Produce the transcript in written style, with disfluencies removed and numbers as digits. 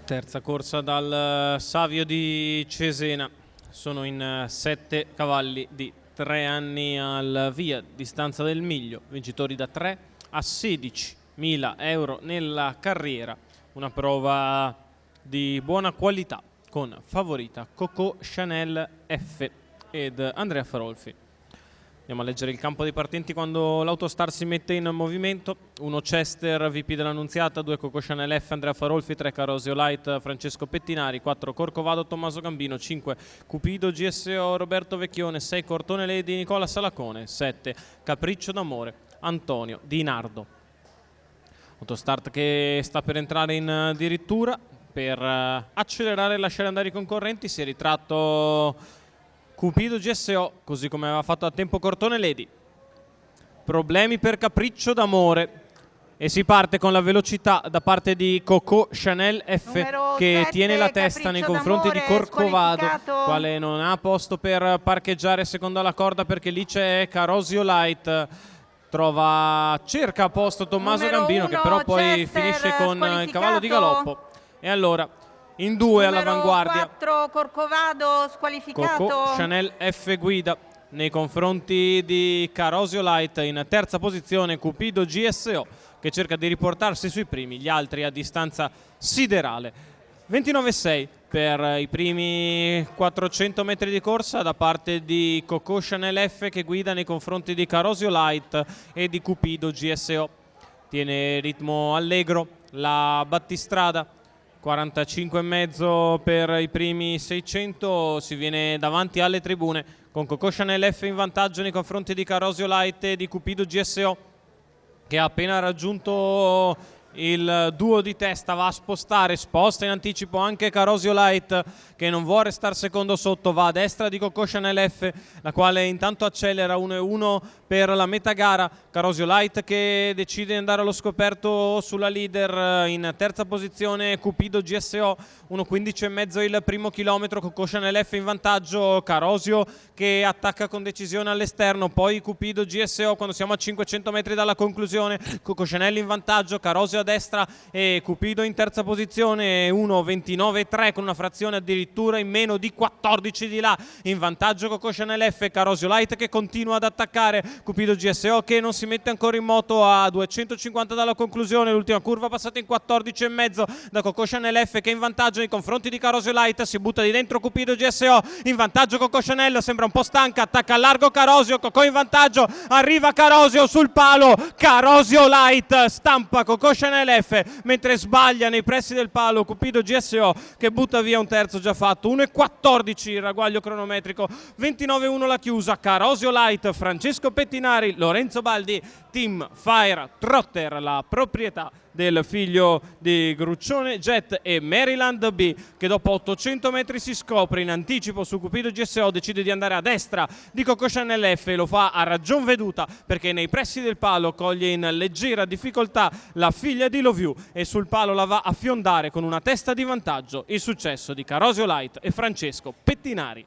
Terza corsa dal Savio di Cesena, sono in 7 cavalli di 3 anni al via, distanza del miglio, vincitori da 3 a 16.000 euro nella carriera, una prova di buona qualità con favorita Coco Chanel F ed Andrea Farolfi. Andiamo a leggere il campo dei partenti quando l'Autostar si mette in movimento. 1 Chester, VP dell'Annunziata, 2 Coco Chanel F, Andrea Farolfi, 3 Carosio Light, Francesco Pettinari, 4 Corcovado, Tommaso Gambino, 5 Cupido GSO, Roberto Vecchione, 6 Cortone Lady, Nicola Salacone, 7 Capriccio d'Amore, Antonio Di Nardo. Autostart che sta per entrare in addirittura per accelerare e lasciare andare i concorrenti. Si è ritratto Cupido GSO, così come aveva fatto a tempo Cortone Lady. Problemi per Capriccio d'Amore e si parte con la velocità da parte di Coco Chanel F che 7, tiene la testa nei confronti di Corcovado, quale non ha posto per parcheggiare secondo la corda perché lì c'è Carosio Light. Cerca a posto Tommaso Gambino che però poi finisce con il cavallo di galoppo. E allora in 2 all'avanguardia 4 Corcovado squalificato. Coco Chanel F guida nei confronti di Carosio Light. In terza posizione Cupido GSO che cerca di riportarsi sui primi, gli altri a distanza siderale. 29,6 per i primi 400 metri di corsa da parte di Coco Chanel F che guida nei confronti di Carosio Light e di Cupido GSO. Tiene ritmo allegro la battistrada. 45,5 per i primi 600, si viene davanti alle tribune con Coco Chanel F in vantaggio nei confronti di Carosio Light e di Cupido GSO che ha appena raggiunto il duo di testa, va a spostare, sposta in anticipo anche Carosio Light che non vuole restare secondo sotto, va a destra di Coco Chanel F la quale intanto accelera 1,1 per la metà gara. Carosio Light che decide di andare allo scoperto sulla leader. In terza posizione Cupido GSO, 1,15,5 il primo chilometro, Coco Chanel F in vantaggio, Carosio che attacca con decisione all'esterno, poi Cupido GSO quando siamo a 500 metri dalla conclusione, Coco Chanel in vantaggio, Carosio a destra e Cupido in terza posizione, 1,29,3 con una frazione addirittura in meno di 14 di là, in vantaggio Coco Chanel F, Carosio Light che continua ad attaccare, Cupido GSO che non si mette ancora in moto a 250 dalla conclusione, l'ultima curva passata in 14,5 da Coco Chanel F che è in vantaggio nei confronti di Carosio Light, si butta di dentro Cupido GSO, in vantaggio Coco Chanel, sembra un po' stanca, attacca a largo Carosio, Coco in vantaggio, arriva Carosio sul palo, Carosio Light stampa Coco Chanel F mentre sbaglia nei pressi del palo Cupido GSO che butta via un terzo già fatto, 1,14 il ragguaglio cronometrico, 29,1 la chiusa, Carosio Light, Francesco Pettinari, Lorenzo Baldi, Team Fire Trotter, la proprietà del figlio di Gruccione Jet e Maryland B che dopo 800 metri si scopre in anticipo su Cupido GSO, decide di andare a destra di Coco Chanel F e lo fa a ragion veduta perché nei pressi del palo coglie in leggera difficoltà la figlia di Loviu e sul palo la va a fiondare con una testa di vantaggio il successo di Carosio Light e Francesco Pettinari.